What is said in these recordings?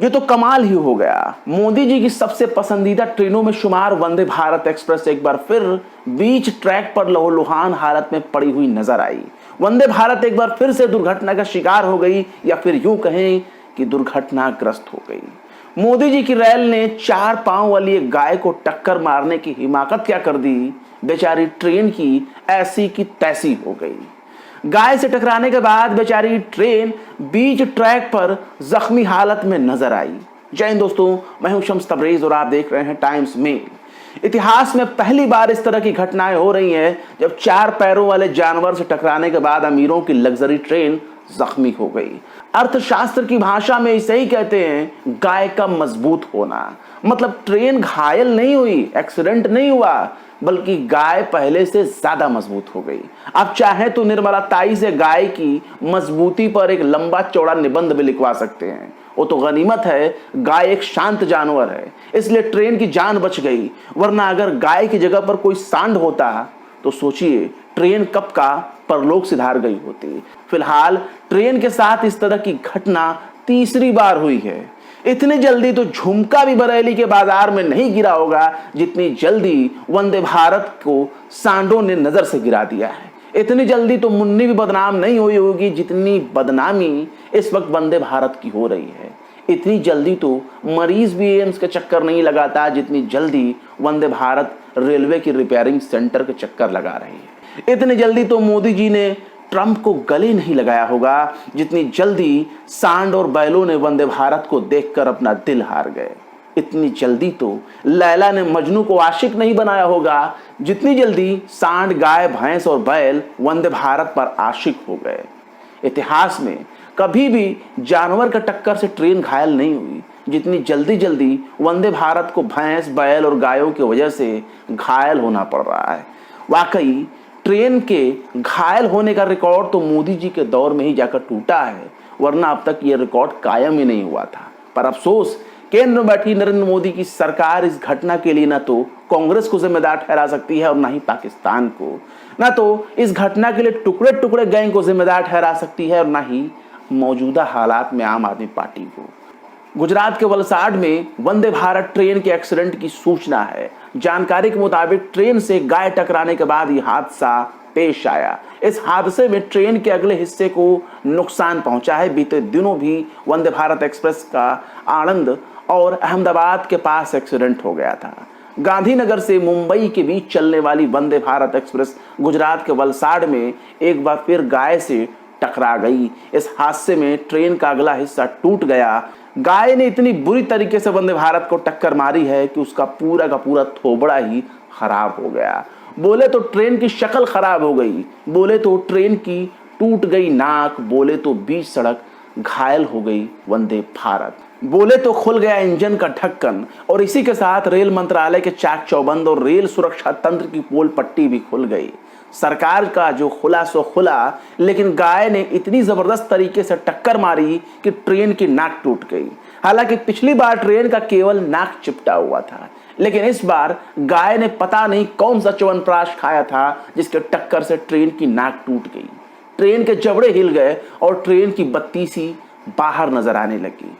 ये तो कमाल ही हो गया। मोदी जी की सबसे पसंदीदा ट्रेनों में शुमार वंदे भारत एक्सप्रेस एक बार फिर बीच ट्रैक पर लहूलुहान हालत में पड़ी हुई नजर आई। वंदे भारत एक बार फिर से दुर्घटना का शिकार हो गई, या फिर यूं कहें कि दुर्घटनाग्रस्त हो गई। मोदी जी की रेल ने 4 पांव वाली एक गाय को टक्कर मारने की हिमाकत क्या कर दी, बेचारी ट्रेन की ऐसी की तैसी हो गई। गाय से टकराने के बाद बेचारी ट्रेन बीच ट्रैक पर जख्मी हालत में नजर आई। जय हिंद दोस्तों, मैं हूं शम्स तबरेज और आप देख रहे हैं टाइम्स मेल। इतिहास में पहली बार इस तरह की घटनाएं हो रही हैं जब 4 पैरों वाले जानवर से टकराने के बाद अमीरों की लग्जरी ट्रेन जख्मी हो गई। अर्थशास्त्र की भाषा में इसे ही कहते हैं गाय का मजबूत होना। मतलब ट्रेन घायल नहीं हुई, एक्सीडेंट नहीं हुआ, बल्कि गाय पहले से ज्यादा मजबूत हो गई। आप चाहे तो निर्मला ताई से गाय की मजबूती पर एक लंबा चौड़ा निबंध भी लिखवा सकते हैं। वो तो गनीमत है, गाय एक शांत जानवर है, इसलिए ट्रेन की जान बच गई। वरना अगर गाय की जगह पर कोई सांड होता तो सोचिए ट्रेन कब का परलोक सिधार गई होती। फिलहाल ट्रेन के साथ इस तरह की घटना तीसरी बार हुई है। इतनी जल्दी तो झुमका भी बरेली के बाजार में नहीं गिरा होगा जितनी जल्दी वंदे भारत को सांडों ने नजर से गिरा दिया है। इतनी जल्दी तो मुन्नी भी बदनाम नहीं हुई होगी जितनी बदनामी इस वक्त वंदे भारत की हो रही है। इतनी जल्दी तो मरीज भी एम्स के चक्कर नहीं लगाता जितनी जल्दी वंदे भारत रेलवे की रिपेयरिंग सेंटर के चक्कर लगा रही है। इतनी जल्दी तो मोदी जी ने ट्रंप को गले नहीं लगाया होगा जितनी जल्दी सांड और बैलों ने वंदे भारत को देखकर अपना दिल हार गए। इतनी जल्दी तो लैला ने मजनू को आशिक नहीं बनाया होगा जितनी जल्दी सांड, गाय, भैंस और बैल वंदे भारत पर आशिक हो गए। इतिहास में कभी भी जानवर का टक्कर से ट्रेन घायल नहीं हुई जितनी जल्दी जल्दी वंदे भारत को भैंस, बैल और गायों की वजह से घायल होना पड़ रहा है। वाकई ट्रेन के घायल होने का रिकॉर्ड तो मोदी जी के दौर में ही जाकर टूटा है, वरना अब तक यह रिकॉर्ड कायम ही नहीं हुआ था। पर अफसोस, केंद्र में बैठी नरेंद्र मोदी की सरकार इस घटना के लिए न तो कांग्रेस को जिम्मेदार ठहरा सकती है और न ही पाकिस्तान को, न तो इस घटना के लिए टुकड़े टुकड़े गैंग को जिम्मेदार ठहरा सकती है और न ही मौजूदा हालात में आम आदमी पार्टी को। गुजरात के वलसाड में वंदे भारत ट्रेन के एक्सीडेंट की सूचना है। जानकारी के मुताबिक ट्रेन से गाय टकराने के बाद यह हादसा पेश आया। इस हादसे में ट्रेन के अगले हिस्से को नुकसान पहुंचा है। बीते दिनों भी वंदे भारत एक्सप्रेस का आणंद और अहमदाबाद के पास एक्सीडेंट हो गया था। गांधीनगर से मुंबई के बीच चलने वाली वंदे भारत एक्सप्रेस गुजरात के वलसाड में एक बार फिर गाय से टकरा गई। इस हादसे में ट्रेन का अगला हिस्सा टूट गया। गाय ने इतनी बुरी तरीके से वंदे भारत को टक्कर मारी है कि उसका पूरा का पूरा थोबड़ा ही खराब हो गया। बोले तो ट्रेन की शक्ल खराब हो गई, बोले तो ट्रेन की टूट गई नाक, बोले तो बीच सड़क घायल हो गई वंदे भारत, बोले तो खुल गया इंजन का ढक्कन और इसी के साथ रेल मंत्रालय के चाक चौबंद और रेल सुरक्षा तंत्र की पोल पट्टी भी खुल गई। सरकार का जो खुला सो खुला, लेकिन गाय ने इतनी जबरदस्त तरीके से टक्कर मारी कि ट्रेन की नाक टूट गई। हालांकि पिछली बार ट्रेन का केवल नाक चिपटा हुआ था, लेकिन इस बार गाय ने पता नहीं कौन सा च्यवनप्राश खाया था जिसके टक्कर से ट्रेन की नाक टूट गई। ट्रेन के जबड़े हिल गए और ट्रेन की बत्ती सी बाहर नजर आने लगी।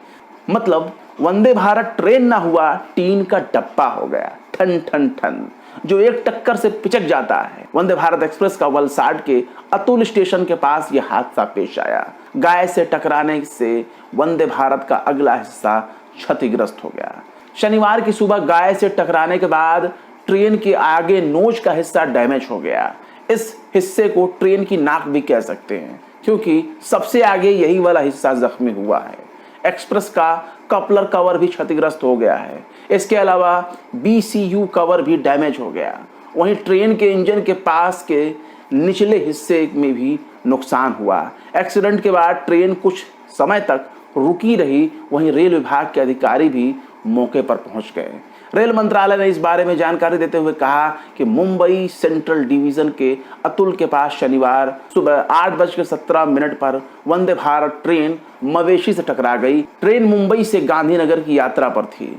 मतलब वंदे भारत ट्रेन ना हुआ, टीन का डब्बा हो गया, ठन ठन ठन, जो एक टक्कर से पिचक जाता है। वंदे भारत एक्सप्रेस का वलसाड के अतुल स्टेशन के पास यह हादसा पेश आया। गाय से टकराने से वंदे भारत का अगला हिस्सा क्षतिग्रस्त हो गया। शनिवार की सुबह गाय से टकराने के बाद ट्रेन के आगे नोज का हिस्सा डैमेज हो गया। इस हिस्से को ट्रेन की नाक भी कह सकते हैं, क्योंकि सबसे आगे यही वाला हिस्सा जख्मी हुआ है। एक्सप्रेस का कपलर कवर भी क्षतिग्रस्त हो गया है। इसके अलावा BCU कवर भी डैमेज हो गया। वहीं ट्रेन के इंजन के पास के निचले हिस्से में भी नुकसान हुआ। एक्सीडेंट के बाद ट्रेन कुछ समय तक रुकी रही। वहीं रेल विभाग के अधिकारी भी मौके पर पहुंच गए। रेल मंत्रालय ने इस बारे में जानकारी देते हुए कहा कि मुंबई सेंट्रल डिवीजन के अतुल के पास शनिवार सुबह 8:17 पर वंदे भारत ट्रेन मवेशी से टकरा गई। ट्रेन मुंबई से गांधीनगर की यात्रा पर थी।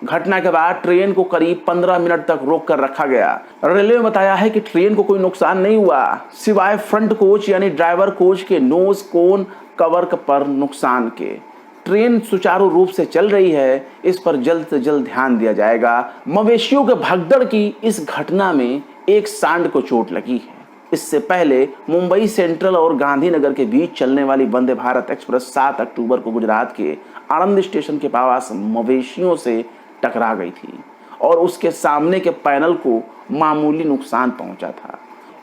घटना के बाद ट्रेन को करीब 15 मिनट तक रोक कर रखा गया। रेलवे ने बताया है कि ट्रेन को कोई नुकसान नहीं हुआ, सिवाय फ्रंट कोच यानी ड्राइवर कोच के नोज कोन कवर पर नुकसान के। ट्रेन सुचारू रूप से चल रही है, इस पर जल्द से जल्द ध्यान दिया जाएगा। मवेशियों के भगदड़ की इस घटना में एक सांड को चोट लगी है। इससे पहले मुंबई सेंट्रल और गांधीनगर के बीच चलने वाली वंदे भारत एक्सप्रेस 7 अक्टूबर को गुजरात के आणंद स्टेशन के पास मवेशियों से टकरा गई थी और उसके सामने के पैनल को मामूली नुकसान पहुंचा था।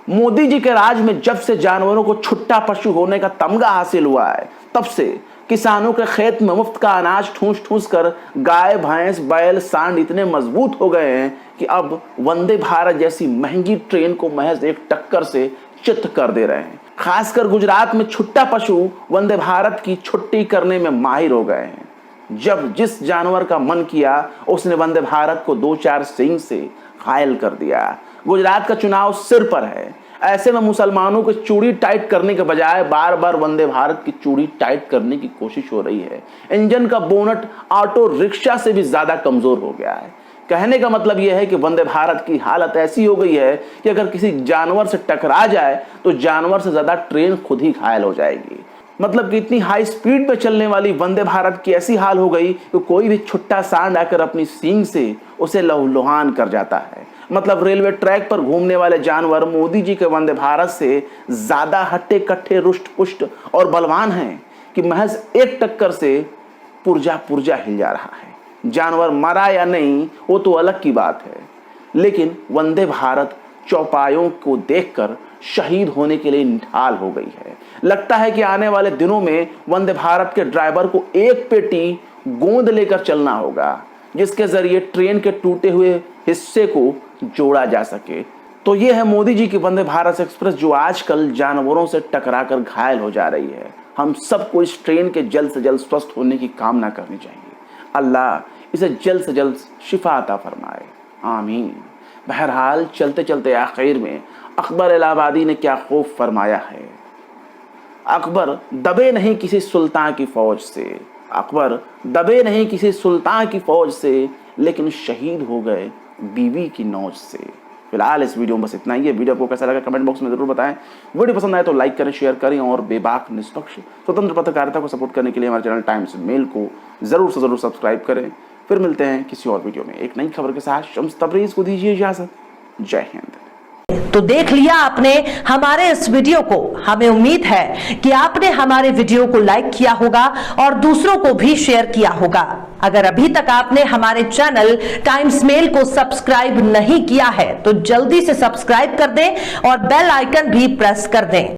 मोदी जी के राज में जब से जानवरों को छुट्टा पशु होने का तमगा हासिल हुआ है, तब से किसानों के खेत में मुफ्त का अनाज ठूंस ठूंस कर गाय, भैंस, बैल, सांड इतने मजबूत हो गए हैं कि अब वंदे भारत जैसी महंगी ट्रेन को महज एक टक्कर से चित्त कर दे रहे हैं। खासकर गुजरात में छुट्टा पशु वंदे भारत की छुट्टी करने में माहिर हो गए हैं। जब जिस जानवर का मन किया उसने वंदे भारत को 2-4 सींग से घायल कर दिया। गुजरात का चुनाव सिर पर है, ऐसे में मुसलमानों को चूड़ी टाइट करने के बजाय बार बार वंदे भारत की चूड़ी टाइट करने की कोशिश हो रही है। इंजन का बोनट ऑटो रिक्शा से भी ज्यादा कमजोर हो गया है। कहने का मतलब यह है कि वंदे भारत की हालत ऐसी हो गई है कि अगर किसी जानवर से टकरा जाए तो जानवर से ज्यादा ट्रेन खुद ही घायल हो जाएगी। मतलब कि इतनी हाई स्पीड पे चलने वाली वंदे भारत की ऐसी हाल हो गई कि कोई भी छुट्टा सांड आकर अपनी सींग से उसे लहूलुहान कर जाता है। मतलब रेलवे ट्रैक पर घूमने वाले जानवर मोदी जी के वंदे भारत से ज्यादा हट्टे कट्टे, रुष्ट पुष्ट और बलवान हैं कि महज एक टक्कर से पुर्जा पुर्जा हिल जा रहा है। जानवर मरा या नहीं वो तो अलग की बात है, लेकिन वंदे भारत चौपायों को देखकर शहीद होने के लिए निढाल हो गई है। लगता है कि आने वाले दिनों में वंदे भारत के ड्राइवर को एक पेटी गोंद लेकर चलना होगा, जिसके जरिए ट्रेन के टूटे हुए हिस्से को जोड़ा जा सके। तो ये है मोदी जी की वंदे भारत एक्सप्रेस जो आजकल जानवरों से टकराकर घायल हो जा रही है। हम सबको इस ट्रेन के जल्द से जल्द स्वस्थ होने की कामना करनी चाहिए। अल्लाह इसे जल्द से जल्द शिफा अता फरमाए, आमीन। बहरहाल चलते चलते आखिर में अकबर इलाहाबादी ने क्या खूब फरमाया है। अकबर दबे नहीं किसी सुल्तान की फौज से, अकबर दबे नहीं किसी सुल्तान की फौज से, लेकिन शहीद हो गए बीवी की नौज से। फिलहाल इस वीडियो में बस इतना ही है। वीडियो आपको कैसा लगा कमेंट बॉक्स में जरूर बताएं। वीडियो पसंद आए तो लाइक करें, शेयर करें और बेबाक, निष्पक्ष, स्वतंत्र पत्रकारिता को सपोर्ट करने के लिए हमारे चैनल टाइम्स मेल को जरूर से जरूर सब्सक्राइब करें। फिर मिलते हैं किसी और वीडियो में एक नई खबर के साथ। शम्स तबरेज़ को दीजिए इजाजत। जय हिंद। तो देख लिया आपने हमारे इस वीडियो को। हमें उम्मीद है कि आपने हमारे वीडियो को लाइक किया होगा और दूसरों को भी शेयर किया होगा। अगर अभी तक आपने हमारे चैनल टाइम्स मेल को सब्सक्राइब नहीं किया है तो जल्दी से सब्सक्राइब कर दें और बेल आइकन भी प्रेस कर दें।